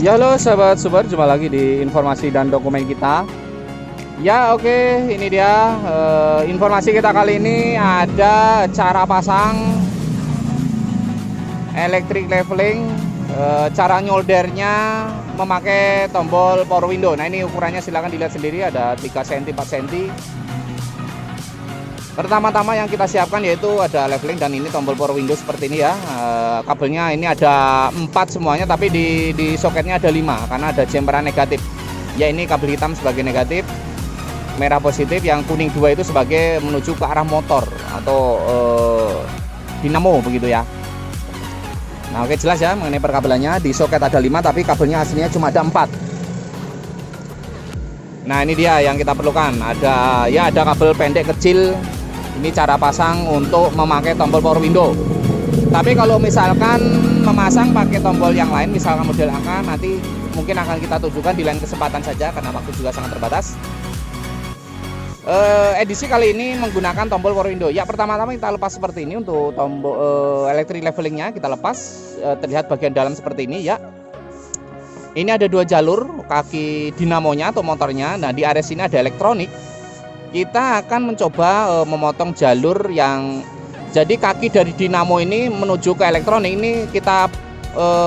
Ya halo sahabat super, jumpa lagi di informasi dan dokumen kita. Ya oke, ini dia informasi kita kali ini ada cara pasang electric leveling, cara nyoldernya memakai tombol power window. Nah ini ukurannya silahkan dilihat sendiri, ada 3 cm 4 cm. Pertama-tama yang kita siapkan yaitu ada leveling dan ini tombol power window seperti ini ya. Kabelnya ini ada 4 semuanya, tapi di soketnya ada 5 karena ada jemperan negatif. Ya ini kabel hitam sebagai negatif, merah positif, yang kuning 2 itu sebagai menuju ke arah motor atau dinamo begitu ya. Nah oke, jelas ya mengenai perkabelannya. Di soket ada 5 tapi kabelnya aslinya cuma ada 4. Nah ini dia yang kita perlukan, ada kabel pendek kecil. Ini cara pasang untuk memakai tombol power window. Tapi kalau misalkan memasang pakai tombol yang lain, misalkan model angka, nanti mungkin akan kita tunjukkan di lain kesempatan saja karena waktu juga sangat terbatas. Edisi kali ini menggunakan tombol power window. Ya pertama-tama kita lepas seperti ini untuk tombol electric levelingnya, kita lepas. Terlihat bagian dalam seperti ini ya. Ini ada 2 jalur kaki dinamonya atau motornya. Nah di area sini ada elektronik. Kita akan mencoba memotong jalur yang jadi kaki dari dinamo ini menuju ke elektronik. Ini kita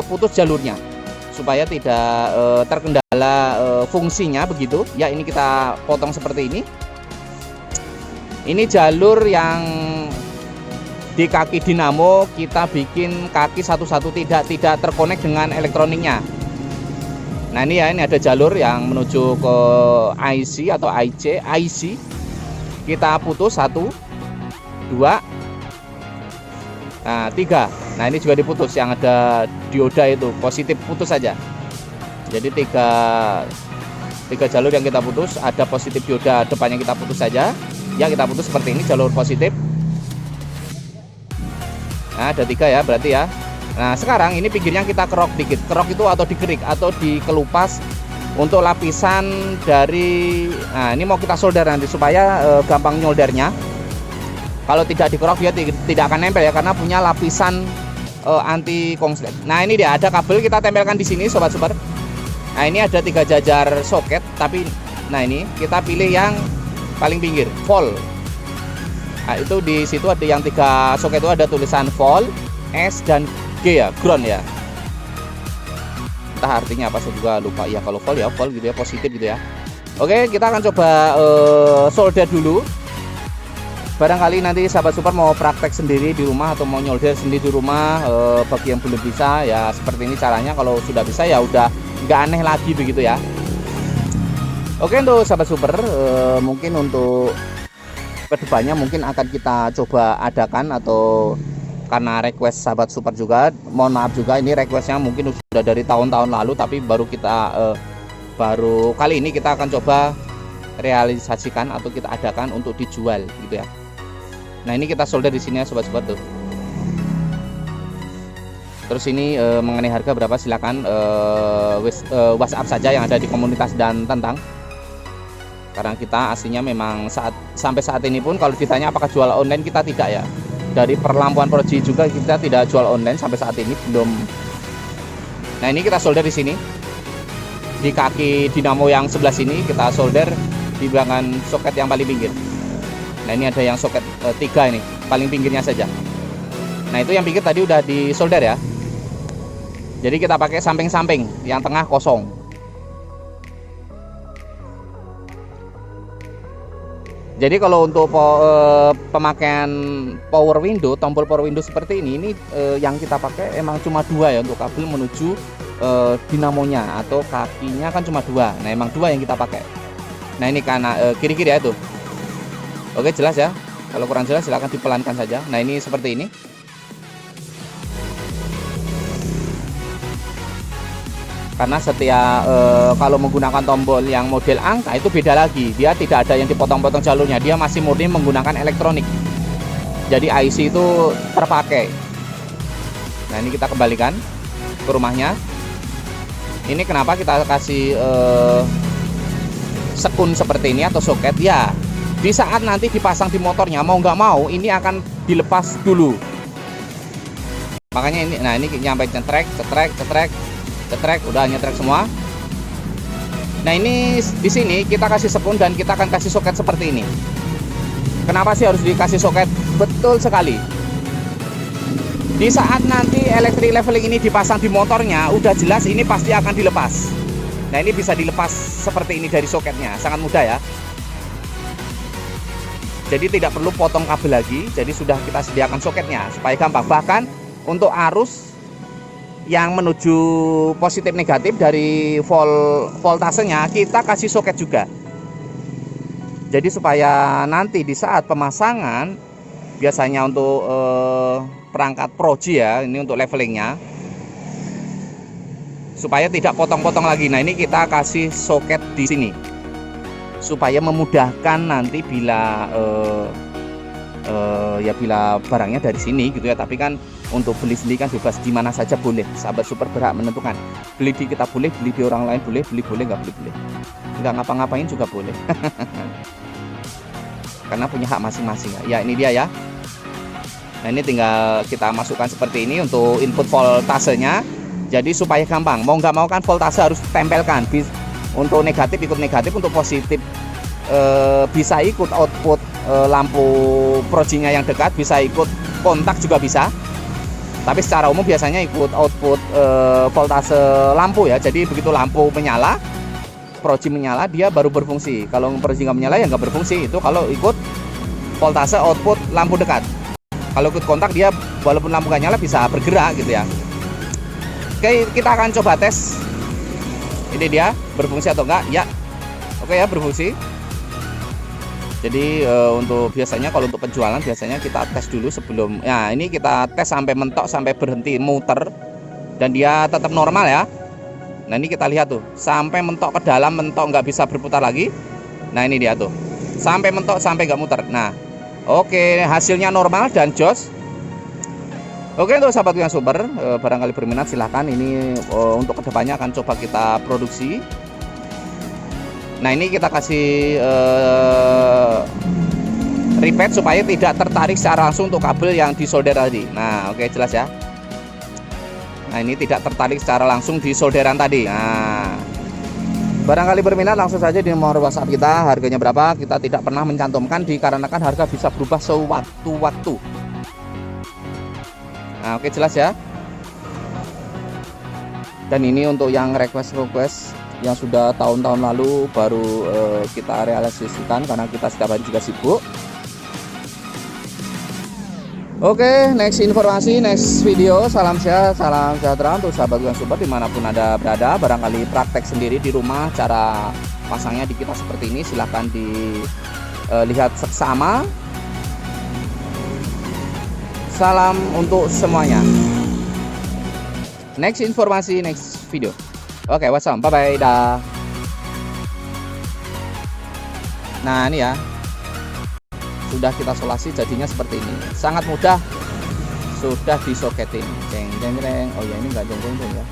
putus jalurnya supaya tidak terkendala fungsinya begitu ya. Ini kita potong seperti ini. Ini jalur yang di kaki dinamo kita bikin kaki satu-satu, tidak terkonek dengan elektroniknya. Nah ini ya, ini ada jalur yang menuju ke IC atau IC. Kita putus 1, 2, nah 3. Nah ini juga diputus, yang ada dioda itu positif putus saja. Jadi tiga jalur yang kita putus, ada positif dioda depannya kita putus saja. Ya kita putus seperti ini, jalur positif. Nah ada 3 ya berarti ya. Nah sekarang ini pinggirnya kita kerok dikit. Kerok itu atau dikerik atau dikelupas untuk lapisan dari, nah ini mau kita solder nanti supaya gampang nyoldernya. Kalau tidak dikerok dia tidak akan nempel ya, karena punya lapisan anti konslet. Nah ini dia, ada kabel kita tempelkan di sini sobat super. Nah ini ada 3 jajar soket, tapi nah ini kita pilih yang paling pinggir, volt. Nah itu di situ ada yang 3 soket itu ada tulisan volt, S dan G ya, ground ya. Entah artinya apa saya juga lupa ya. Kalau volt ya volt gitu ya, positif gitu ya. Oke, kita akan coba solder dulu. Barangkali nanti sahabat super mau praktek sendiri di rumah atau mau nyolder sendiri di rumah, bagi yang belum bisa ya seperti ini caranya. Kalau sudah bisa ya udah nggak aneh lagi begitu ya. Oke, untuk sahabat super, mungkin untuk kedepannya mungkin akan kita coba adakan, atau karena request sahabat super juga, mohon maaf juga ini requestnya mungkin sudah dari tahun-tahun lalu, tapi baru kali ini kita akan coba realisasikan atau kita adakan untuk dijual gitu ya. Nah ini kita solder di sini ya sobat-sobat tuh. Terus ini mengenai harga berapa silakan WhatsApp saja yang ada di komunitas dan tentang. Karena kita aslinya memang sampai saat ini pun kalau ditanya apakah jual online, kita tidak ya. Dari perlampuan Proji juga kita tidak jual online sampai saat ini belum. Nah ini kita solder di sini di kaki dinamo yang sebelah sini, kita solder di belakang soket yang paling pinggir. Nah ini ada yang soket 3 ini paling pinggirnya saja. Nah itu yang pinggir tadi udah di solder ya. Jadi kita pakai samping-samping, yang tengah kosong. Jadi kalau untuk pemakaian power window, tombol power window seperti ini yang kita pakai emang cuma 2 ya untuk kabel menuju dinamonya, atau kakinya kan cuma 2. Nah emang 2 yang kita pakai. Nah ini karena kiri-kiri ya itu. Oke jelas ya. Kalau kurang jelas silahkan dipelankan saja. Nah ini seperti ini. Karena setiap kalau menggunakan tombol yang model angka itu beda lagi, dia tidak ada yang dipotong-potong jalurnya, dia masih murni menggunakan elektronik. Jadi IC itu terpakai. Nah ini kita kembalikan ke rumahnya. Ini kenapa kita kasih sekun seperti ini atau soket ya, di saat nanti dipasang di motornya mau nggak mau ini akan dilepas dulu. Makanya ini, nah ini nyampe cetrek. Cetrek, udah nyetrek semua. Nah ini di sini kita kasih sekun dan kita akan kasih soket seperti ini. Kenapa sih harus dikasih soket? Betul sekali. Di saat nanti electric leveling ini dipasang di motornya, udah jelas ini pasti akan dilepas. Nah ini bisa dilepas seperti ini dari soketnya, sangat mudah ya. Jadi tidak perlu potong kabel lagi, jadi sudah kita sediakan soketnya supaya gampang. Bahkan untuk arus yang menuju positif negatif dari voltasenya kita kasih soket juga. Jadi supaya nanti di saat pemasangan, biasanya untuk perangkat Proji ya, ini untuk levelingnya, supaya tidak potong-potong lagi. Nah ini kita kasih soket di sini supaya memudahkan nanti bila bila barangnya dari sini gitu ya. Tapi kan untuk beli sendiri kan bebas, di mana saja boleh. Sahabat super berhak menentukan. Beli di kita boleh, beli di orang lain boleh, beli boleh, nggak boleh. Nggak ngapa-ngapain juga boleh. Karena punya hak masing-masing ya. Ini dia ya. Nah ini tinggal kita masukkan seperti ini untuk input voltasenya. Jadi supaya gampang, mau nggak mau kan voltase harus tempelkan. Untuk negatif ikut negatif, untuk positif bisa ikut output lampu projinya yang dekat, bisa ikut kontak juga bisa. Tapi secara umum biasanya ikut output voltase lampu ya. Jadi begitu lampu menyala, proji menyala, dia baru berfungsi. Kalau proji nggak menyala ya nggak berfungsi. Itu kalau ikut voltase output lampu dekat. Kalau ikut kontak dia walaupun lampu nggak nyala bisa bergerak gitu ya. Oke, kita akan coba tes. Ini dia berfungsi atau enggak? Ya. Oke ya, berfungsi. Jadi untuk biasanya kalau untuk penjualan biasanya kita tes dulu sebelum. Ya, ini kita tes sampai mentok, sampai berhenti muter dan dia tetap normal ya. Nah, ini kita lihat tuh, sampai mentok ke dalam, mentok nggak bisa berputar lagi. Nah, ini dia tuh. Sampai mentok, sampai nggak muter. Nah, oke, hasilnya normal dan jos. Oke, untuk sahabat yang super, barangkali berminat silahkan. Ini untuk kedepannya akan coba kita produksi. Nah ini kita kasih repeat supaya tidak tertarik secara langsung untuk kabel yang disolder tadi. Nah oke, jelas ya. Nah ini tidak tertarik secara langsung di solderan tadi. Nah barangkali berminat langsung saja di nomor WhatsApp kita. Harganya berapa kita tidak pernah mencantumkan dikarenakan harga bisa berubah sewaktu-waktu. Nah oke, jelas ya. Dan ini untuk yang request yang sudah tahun-tahun lalu baru kita realisasikan karena kita setiap hari juga sibuk. Oke, next informasi, next video. Salam sehat, salam sejahtera untuk sahabat yang super dimanapun Anda berada. Barangkali praktek sendiri di rumah cara pasangnya di kita seperti ini, silahkan dilihat seksama. Salam untuk semuanya. Next informasi, next video. Oke, wassalam, bye bye, dah. Nah ini ya, sudah kita solasi jadinya seperti ini, sangat mudah, sudah disoketin, jeng jeng jeng. Oh ya, ini nggak jeng jeng jeng ya.